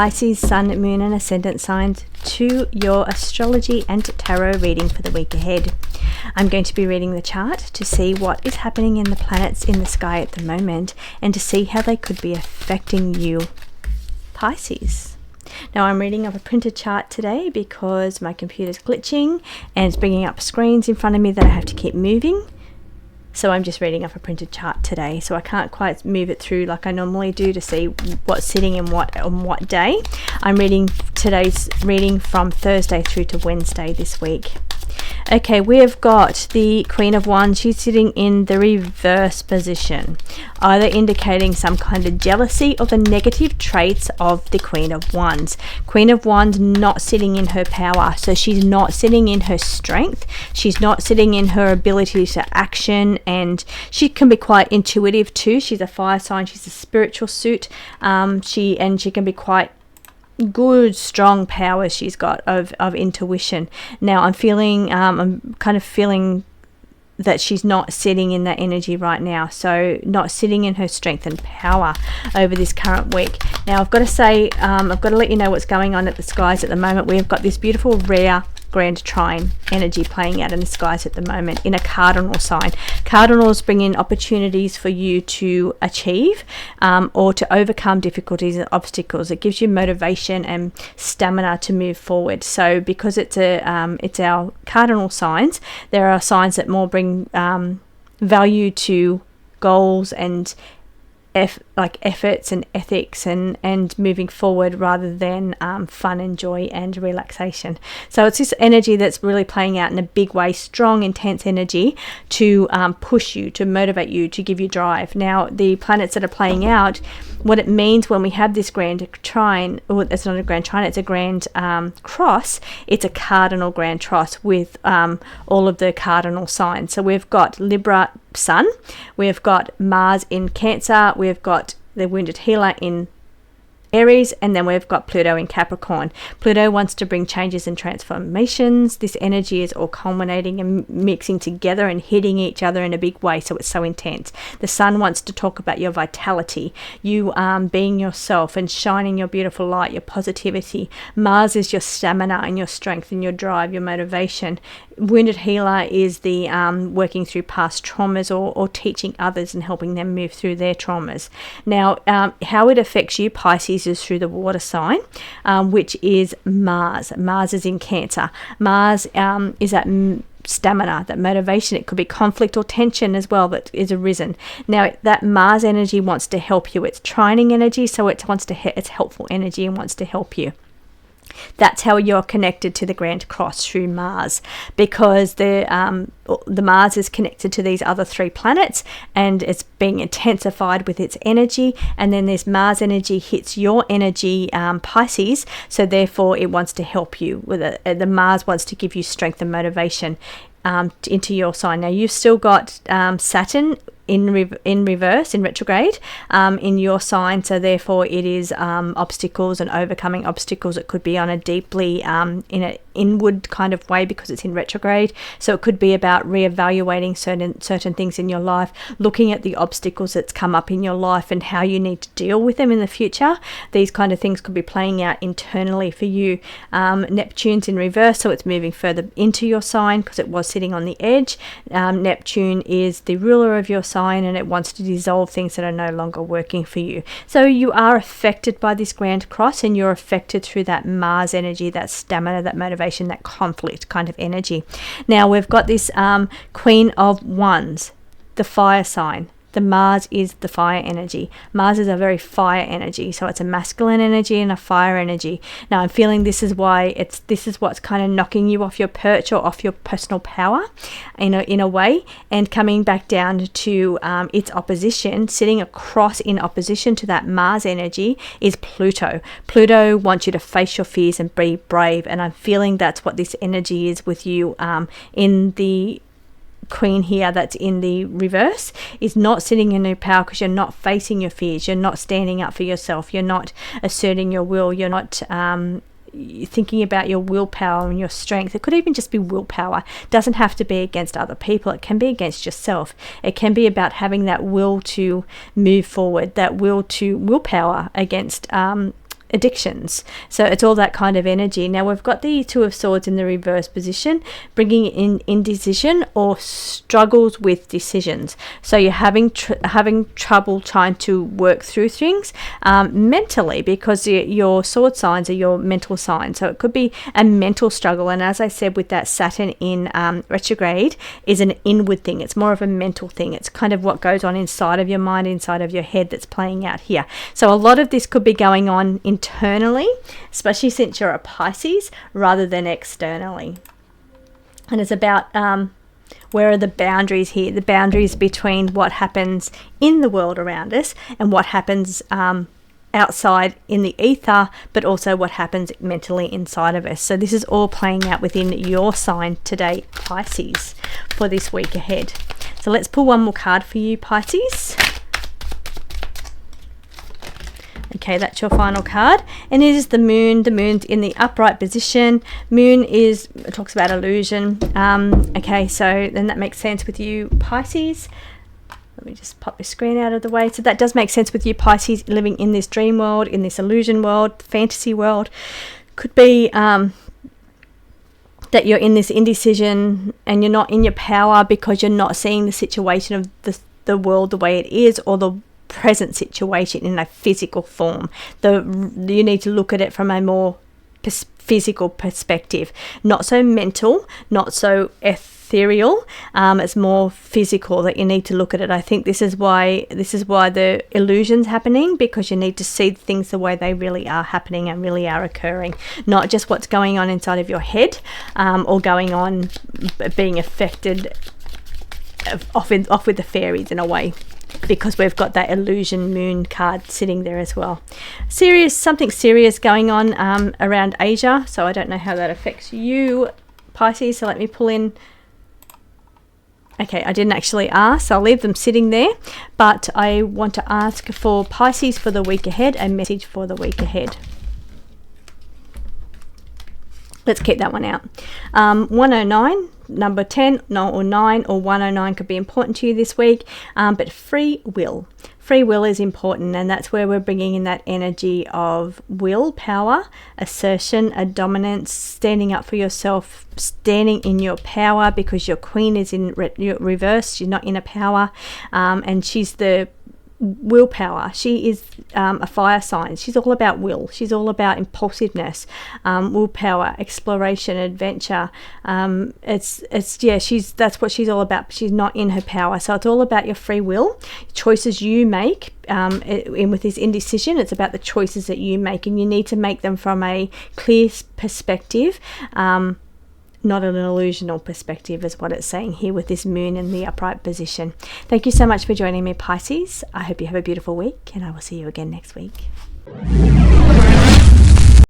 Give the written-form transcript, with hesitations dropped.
Pisces, Sun, Moon and Ascendant signs to your astrology and tarot reading for the week ahead. I'm going to be reading the chart to see what is happening in the planets in the sky at the moment and to see how they could be affecting you, Pisces. Now I'm reading off a printed chart today because my computer's glitching and it's bringing up screens in front of me that I have to keep moving. So I'm just reading off a printed chart today, so I can't quite move it through like I normally do to see what's sitting in what on what day. I'm reading today's reading from Thursday through to Wednesday this week. Okay, we've got the Queen of Wands. She's sitting in the reverse position, either indicating some kind of jealousy or the negative traits of the Queen of Wands. Queen of Wands not sitting in her power, so she's not sitting in her strength. She's not sitting in her ability to action, and she can be quite intuitive too. She's a fire sign. She's a spiritual suit. She can be quite good, strong powers she's got of intuition. Now I'm kind of feeling that she's not sitting in that energy right now, so not sitting in her strength and power over this current week. Now I've got to say, I've got to let you know what's going on at the skies at the moment. We've got this beautiful rare grand trine energy playing out in the skies at the moment in a cardinal sign. Cardinals bring in opportunities for you to achieve or to overcome difficulties and obstacles. It gives you motivation and stamina to move forward. So because it's our cardinal signs, there are signs that more bring value to goals and efforts and ethics and moving forward rather than fun and joy and relaxation. So it's this energy that's really playing out in a big way, strong, intense energy to push you, to motivate you, to give you drive. Now, the planets that are playing out, what it means when we have this grand trine, or it's not a grand trine, it's a grand cross, it's a cardinal grand cross with all of the cardinal signs. So we've got Libra Sun, we've got Mars in Cancer, we've got the wounded healer in Aries, and then we've got Pluto in Capricorn. Pluto wants to bring changes and transformations. This energy is all culminating and mixing together and hitting each other in a big way, so it's so intense. The Sun wants to talk about your vitality, you being yourself and shining your beautiful light, your positivity. Mars is your stamina and your strength and your drive, your motivation. Wounded healer is the working through past traumas or teaching others and helping them move through their traumas. Now, how it affects you, Pisces, is through the water sign, which is Mars. Mars is in Cancer. Mars is that stamina, that motivation. It could be conflict or tension as well that is arisen. Now, that Mars energy wants to help you. It's trining energy, so it's helpful energy and wants to help you. That's how you're connected to the Grand Cross, through Mars, because the Mars is connected to these other three planets and it's being intensified with its energy, and then this Mars energy hits your energy, Pisces, so therefore it wants to help you with it. The Mars wants to give you strength and motivation into your sign. Now you've still got Saturn in reverse, in retrograde, in your sign, so therefore it is obstacles and overcoming obstacles. It could be on a deeply in an inward kind of way because it's in retrograde, so it could be about reevaluating certain things in your life, looking at the obstacles that's come up in your life and how you need to deal with them in the future. These kind of things could be playing out internally for you. Neptune's in reverse, so it's moving further into your sign because it was sitting on the edge. Neptune is the ruler of your sign and it wants to dissolve things that are no longer working for you. So you are affected by this Grand Cross, and you're affected through that Mars energy, that stamina, that motivation, that conflict kind of energy. Now we've got this Queen of Wands, the fire sign. The Mars is the fire energy. Mars is a very fire energy, so it's a masculine energy and a fire energy. Now I'm feeling this is what's kind of knocking you off your perch or off your personal power in a way, and coming back down to its opposition. Sitting across in opposition to that Mars energy is Pluto. Pluto wants you to face your fears and be brave, and I'm feeling that's what this energy is with you in the Queen here that's in the reverse, is not sitting in your power because you're not facing your fears, you're not standing up for yourself, you're not asserting your will, you're not thinking about your willpower and your strength. It could even just be willpower. It doesn't have to be against other people. It can be against yourself. It can be about having that will to move forward, that willpower against addictions. So it's all that kind of energy. Now we've got the Two of Swords in the reverse position, bringing in indecision or struggles with decisions. So you're having trouble trying to work through things mentally, because your sword signs are your mental signs. So it could be a mental struggle. And as I said, with that Saturn in retrograde, is an inward thing. It's more of a mental thing. It's kind of what goes on inside of your mind, inside of your head, that's playing out here. So a lot of this could be going on internally, especially since you're a Pisces, rather than externally. And it's about where are the boundaries here? The boundaries between what happens in the world around us and what happens outside in the ether, but also what happens mentally inside of us. So this is all playing out within your sign today, Pisces, for this week ahead. So let's pull one more card for you, Pisces. Okay, that's your final card, and it is the Moon. The Moon's in the upright position. Moon talks about illusion. Okay, so then that makes sense with you, Pisces. Let me just pop the screen out of the way. So that does make sense with you, Pisces, living in this dream world, in this illusion world, fantasy world. Could be that you're in this indecision and you're not in your power because you're not seeing the situation of the world the way it is, or the present situation in a physical form. You need to look at it from a more physical perspective, not so mental, not so ethereal. It's more physical that you need to look at it. I think this is why the illusion's happening, because you need to see things the way they really are happening and really are occurring, not just what's going on inside of your head, or going on being affected off with the fairies in a way, because we've got that illusion moon card sitting there as well. Something serious going on around Asia. So I don't know how that affects you, Pisces. So let me pull in. Okay, I didn't actually ask, so I'll leave them sitting there. But I want to ask for Pisces for the week ahead, a message for the week ahead. Let's keep that one out. 109, number 10 or 9 or 109 could be important to you this week. But free will. Free will is important, and that's where we're bringing in that energy of willpower, assertion, a dominance, standing up for yourself, standing in your power, because your queen is in reverse. She's not in a power, and she's the willpower. She is a fire sign. She's all about will. She's all about impulsiveness, willpower, exploration, adventure. That's what she's all about. She's not in her power. So it's all about your free will, choices you make. With this indecision, it's about the choices that you make, and you need to make them from a clear perspective, not an illusional perspective, is what it's saying here with this moon in the upright position. Thank you so much for joining me, Pisces. I hope you have a beautiful week, and I will see you again next week.